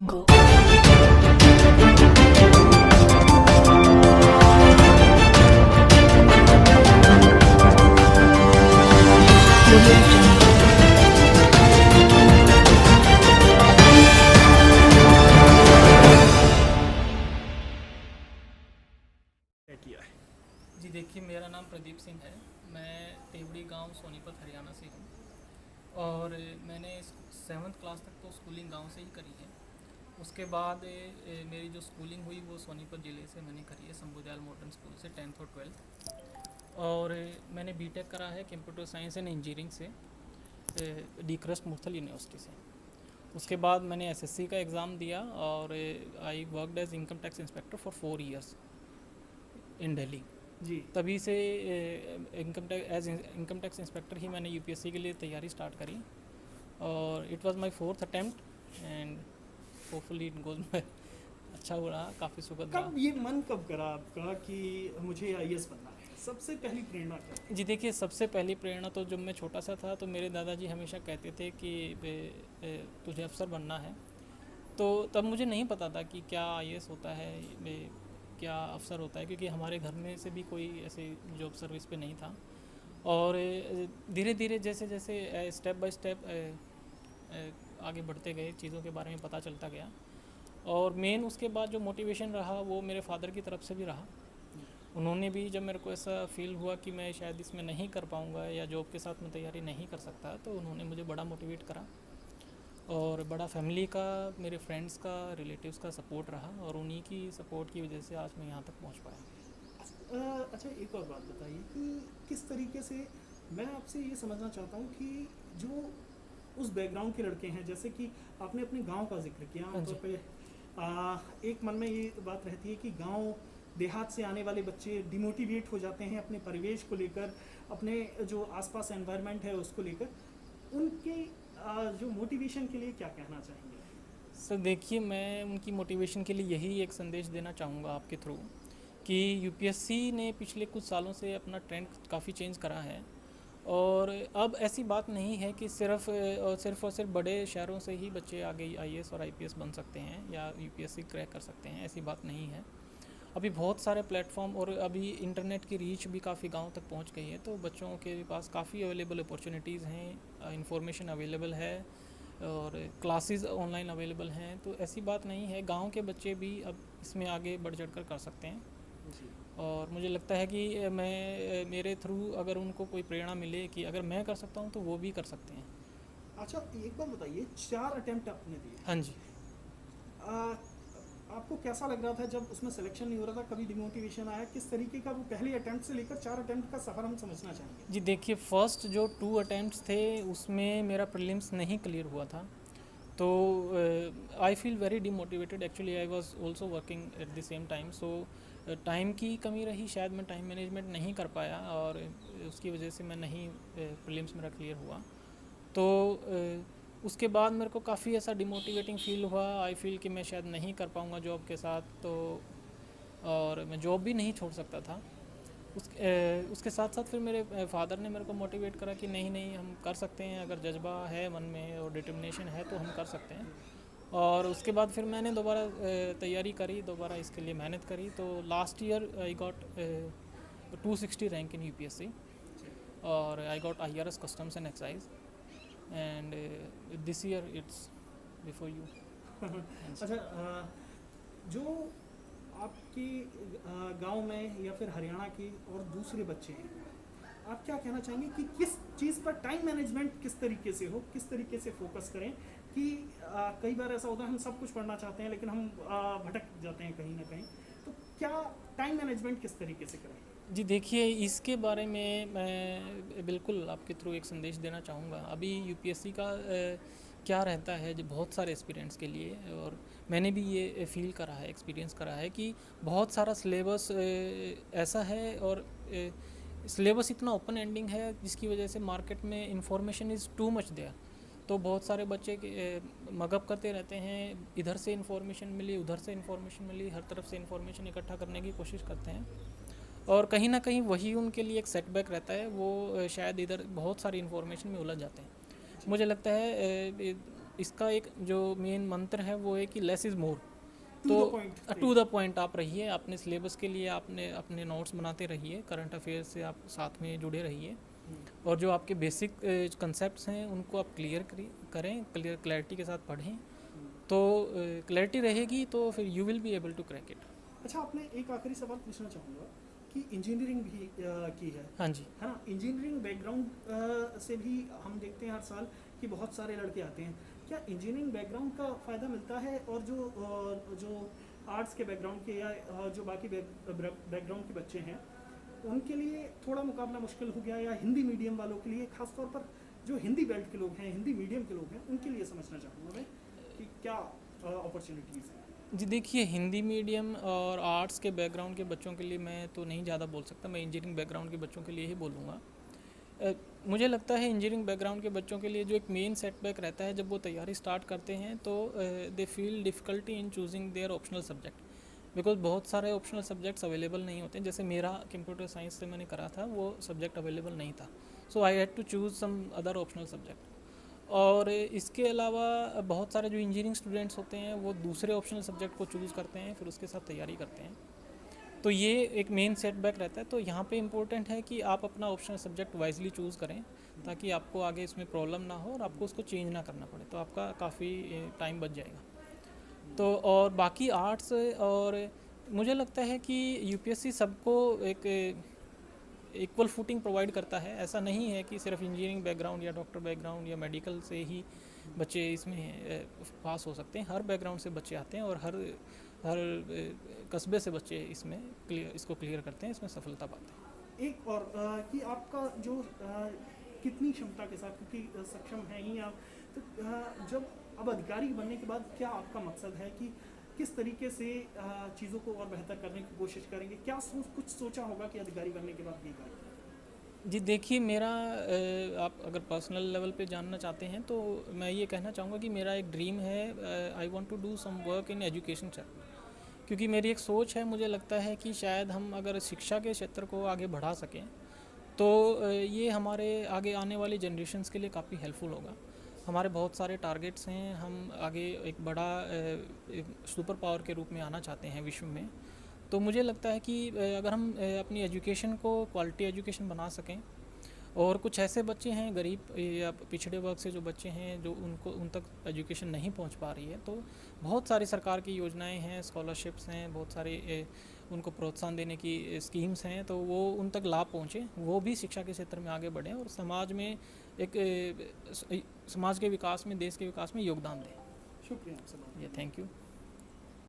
Go. Audio Jungle. किया है। जी देखिए, मेरा नाम प्रदीप सिंह है। मैं टेवड़ी गांव सोनीपत हरियाणा से हूँ और मैंने 7th क्लास तक तो स्कूलिंग गांव से ही करी है। उसके बाद मेरी जो स्कूलिंग हुई वो सोनीपत ज़िले से मैंने करी है, शंभू दयाल मॉडर्न स्कूल से 10th और 12th। और मैंने बीटेक करा है कंप्यूटर साइंस एंड इंजीनियरिंग से डी क्रस्ट मुर्थल यूनिवर्सिटी से। उसके बाद मैंने एसएससी का एग्ज़ाम दिया और I worked as income tax inspector for 4 years in Delhi. जी तभी से इनकम टैक्स इंस्पेक्टर ही मैंने यूपीएससी के लिए तैयारी स्टार्ट करी और it was my 4th attempt and hopefully it goes अच्छा हो रहा, काफ़ी सुखद रहा। कब ये मन कब करा आपका कि मुझे आईएएस बनना है? सबसे पहली प्रेरणा क्या है? जी देखिए, सबसे पहली प्रेरणा तो जब मैं छोटा सा था तो मेरे दादाजी हमेशा कहते थे कि तुझे अफसर बनना है। तो तब मुझे नहीं पता था कि क्या आईएएस होता है, क्या अफसर होता है, क्योंकि हमारे घर में से भी कोई ऐसे जॉब सर्विस पे नहीं था। और धीरे धीरे जैसे जैसे स्टेप बाय स्टेप आगे बढ़ते गए, चीज़ों के बारे में पता चलता गया। और मेन उसके बाद जो मोटिवेशन रहा वो मेरे फादर की तरफ से भी रहा। उन्होंने भी जब मेरे को ऐसा फील हुआ कि मैं शायद इसमें नहीं कर पाऊँगा या जॉब के साथ मैं तैयारी नहीं कर सकता, तो उन्होंने मुझे बड़ा मोटिवेट करा और बड़ा फैमिली का, मेरे फ्रेंड्स का, रिलेटिव्स का सपोर्ट रहा और उन्हीं की सपोर्ट की वजह से आज मैं यहाँ तक पहुँच पाया। अच्छा, एक और बात बताइए कि किस तरीके से, मैं आपसे ये समझना चाहता हूँ कि जो उस बैकग्राउंड के लड़के हैं, जैसे कि आपने अपने गांव का जिक्र किया, हाँ जी। आमतौर पे एक मन में ये बात रहती है कि गांव देहात से आने वाले बच्चे डिमोटिवेट हो जाते हैं अपने परिवेश को लेकर, अपने जो आसपास एनवायरनमेंट है उसको लेकर। उनके जो मोटिवेशन के लिए क्या कहना चाहेंगे? सर देखिए, मैं उनकी मोटिवेशन के लिए यही एक संदेश देना चाहूँगा आपके थ्रू कि यूपीएससी ने पिछले कुछ सालों से अपना ट्रेंड काफ़ी चेंज करा है और अब ऐसी बात नहीं है कि सिर्फ और सिर्फ बड़े शहरों से ही बच्चे आगे आईएएस और आईपीएस बन सकते हैं या यूपीएससी क्रैक कर सकते हैं, ऐसी बात नहीं है। अभी बहुत सारे प्लेटफॉर्म और अभी इंटरनेट की रीच भी काफ़ी गांव तक पहुंच गई है, तो बच्चों के पास काफ़ी अवेलेबल अपॉर्चुनिटीज़ हैं, इंफॉर्मेशन अवेलेबल है और क्लासेस ऑनलाइन अवेलेबल हैं। तो ऐसी बात नहीं है, गांव के बच्चे भी अब इसमें आगे बढ़ चढ़ कर सकते हैं। जी। और मुझे लगता है कि मेरे थ्रू अगर उनको कोई प्रेरणा मिले कि अगर मैं कर सकता हूँ तो वो भी कर सकते हैं। अच्छा, एक बात बताइए, 4 अटेम्प्ट आपने दिए, हाँ जी। आपको कैसा लग रहा था जब उसमें सिलेक्शन नहीं हो रहा था? कभी डिमोटिवेशन आया? किस तरीके का वो पहले अटेम्प्ट से लेकर 4 अटेम्प्ट का सफ़र हम समझना चाहेंगे? जी देखिए, फर्स्ट जो 2 अटैम्प्ट्स थे उसमें मेरा प्रीलिम्स नहीं क्लियर हुआ था, तो I feel very demotivated. Actually I was also working at the same time, so time की कमी रही, शायद मैं टाइम मैनेजमेंट नहीं कर पाया और उसकी वजह से मैं नहीं, प्रीलिम्स मेरा क्लियर हुआ। तो उसके बाद मेरे को काफ़ी ऐसा डिमोटिवेटिंग फील हुआ। आई फील कि मैं शायद नहीं कर पाऊँगा जॉब के साथ, तो और मैं जॉब भी नहीं छोड़ सकता था। उसके साथ साथ फिर मेरे फादर ने मेरे को मोटिवेट करा कि नहीं नहीं, हम कर सकते हैं, अगर जज्बा है मन में और डिटर्मिनेशन है तो हम कर सकते हैं। और उसके बाद फिर मैंने दोबारा तैयारी करी, दोबारा इसके लिए मेहनत करी। तो last year I got 260 rank in UPSC और I got IRS customs and excise and this year it's before you. अच्छा, जो आपके गांव में या फिर हरियाणा के और दूसरे बच्चे हैं, आप क्या कहना चाहेंगे कि किस चीज़ पर टाइम मैनेजमेंट किस तरीके से हो, किस तरीके से फोकस करें? कि कई बार ऐसा होता है हम सब कुछ पढ़ना चाहते हैं लेकिन हम भटक जाते हैं कहीं ना कहीं, तो क्या टाइम मैनेजमेंट किस तरीके से करें? जी देखिए, इसके बारे में मैं बिल्कुल आपके थ्रू एक संदेश देना चाहूँगा। अभी यूपीएससी का क्या रहता है जो बहुत सारे एस्पिरेंट्स के लिए, और मैंने भी ये फील करा है, एक्सपीरियंस करा है कि बहुत सारा सिलेबस ऐसा है और सिलेबस इतना ओपन एंडिंग है जिसकी वजह से मार्केट में information is too much there. तो बहुत सारे बच्चे मगअप करते रहते हैं, इधर से इंफॉर्मेशन मिली, उधर से इंफॉर्मेशन मिली, हर तरफ से इंफॉर्मेशन इकट्ठा करने की कोशिश करते हैं और कहीं ना कहीं वही उनके लिए एक सेटबैक रहता है। वो शायद इधर बहुत सारी इन्फॉर्मेशन में उलझ जाते हैं। मुझे लगता है इसका एक जो मेन मंत्र है वो है कि लेस इज़ मोर। To तो the point. To the point आप रहिए, अपने सिलेबस के लिए आपने अपने नोट्स बनाते रहिए, करंट अफेयर्स से आप साथ में जुड़े रहिए, और जो आपके बेसिक कंसेप्ट्स हैं उनको आप करें, क्लैरिटी के साथ पढ़ें। तो क्लैरिटी रहेगी तो फिर you will be able to crack it. अच्छा, आपने एक आखिरी सवाल पूछना चाहूँगा कि इंजीनियरिंग भी की है हाँ जी। है ना? इंजीनियरिंग बैकग्राउंड से भी हम देखते हैं हर साल कि बहुत सारे लड़के आते हैं। क्या इंजीनियरिंग बैकग्राउंड का फ़ायदा मिलता है, और जो आर्ट्स के बैकग्राउंड के या जो बाकी बैकग्राउंड के बच्चे हैं उनके लिए थोड़ा मुकाबला मुश्किल हो गया, या हिंदी मीडियम वालों के लिए, खासतौर पर जो हिंदी बेल्ट के लोग हैं, हिंदी मीडियम के लोग हैं, उनके लिए समझना चाहूँगा मैं कि क्या अपॉर्चुनिटीज़ हैं? जी देखिए, हिंदी मीडियम और आर्ट्स के बैकग्राउंड के बच्चों के लिए मैं तो नहीं ज़्यादा बोल सकता, मैं इंजीनियरिंग बैकग्राउंड के बच्चों के लिए ही बोलूँगा। मुझे लगता है इंजीनियरिंग बैकग्राउंड के बच्चों के लिए जो एक मेन सेटबैक रहता है जब वो तैयारी स्टार्ट करते हैं, तो they feel difficulty in choosing their optional subject, because बहुत सारे ऑप्शनल सब्जेक्ट्स अवेलेबल नहीं होते हैं। जैसे मेरा कंप्यूटर साइंस से मैंने करा था, वो सब्जेक्ट अवेलेबल नहीं था, so I had to choose some other optional subject. और इसके अलावा बहुत सारे जो इंजीनियरिंग स्टूडेंट्स होते हैं वो दूसरे ऑप्शनल सब्जेक्ट को चूज़ करते हैं, फिर उसके साथ तैयारी करते हैं। तो ये एक मेन सेटबैक रहता है। तो यहाँ पे इम्पोर्टेंट है कि आप अपना ऑप्शनल सब्जेक्ट वाइजली चूज़ करें, ताकि आपको आगे इसमें प्रॉब्लम ना हो और आपको उसको चेंज ना करना पड़े, तो आपका काफ़ी टाइम बच जाएगा। तो और बाकी आर्ट्स, और मुझे लगता है कि यूपीएससी सबको एक इक्वल फुटिंग प्रोवाइड करता है। ऐसा नहीं है कि सिर्फ इंजीनियरिंग बैकग्राउंड या डॉक्टर बैकग्राउंड या मेडिकल से ही बच्चे इसमें पास हो सकते हैं। हर बैकग्राउंड से बच्चे आते हैं और हर कस्बे से बच्चे इसको क्लियर करते हैं, इसमें सफलता पाते हैं। एक और कि आपका जो कितनी क्षमता के साथ, क्योंकि सक्षम हैं ही आप, तो जब अब अधिकारी बनने के बाद क्या आपका मकसद है कि किस तरीके से चीज़ों को और बेहतर करने की कोशिश करेंगे? क्या कुछ सोचा होगा कि अधिकारी बनने के बाद ये करें? जी देखिए, मेरा आप अगर पर्सनल लेवल पे जानना चाहते हैं तो मैं ये कहना चाहूँगा कि मेरा एक ड्रीम है, I want to do some work in education sector, क्योंकि मेरी एक सोच है, मुझे लगता है कि शायद हम अगर शिक्षा के क्षेत्र को आगे बढ़ा सकें तो ये हमारे आगे आने वाली जनरेशन्स के लिए काफ़ी हेल्पफुल होगा। हमारे बहुत सारे टारगेट्स हैं, हम आगे एक बड़ा सुपर पावर के रूप में आना चाहते हैं विश्व में। तो मुझे लगता है कि अगर हम अपनी एजुकेशन को क्वालिटी एजुकेशन बना सकें, और कुछ ऐसे बच्चे हैं गरीब या पिछड़े वर्ग से जो बच्चे हैं जो उन तक एजुकेशन नहीं पहुंच पा रही है, तो बहुत सारी सरकार की योजनाएं हैं, स्कॉलरशिप्स हैं, बहुत सारे उनको प्रोत्साहन देने की स्कीम्स हैं, तो वो उन तक लाभ पहुंचे, वो भी शिक्षा के क्षेत्र में आगे बढ़ें और समाज में समाज के विकास में, देश के विकास में योगदान दें। शुक्रिया आपसे बात। Thank you.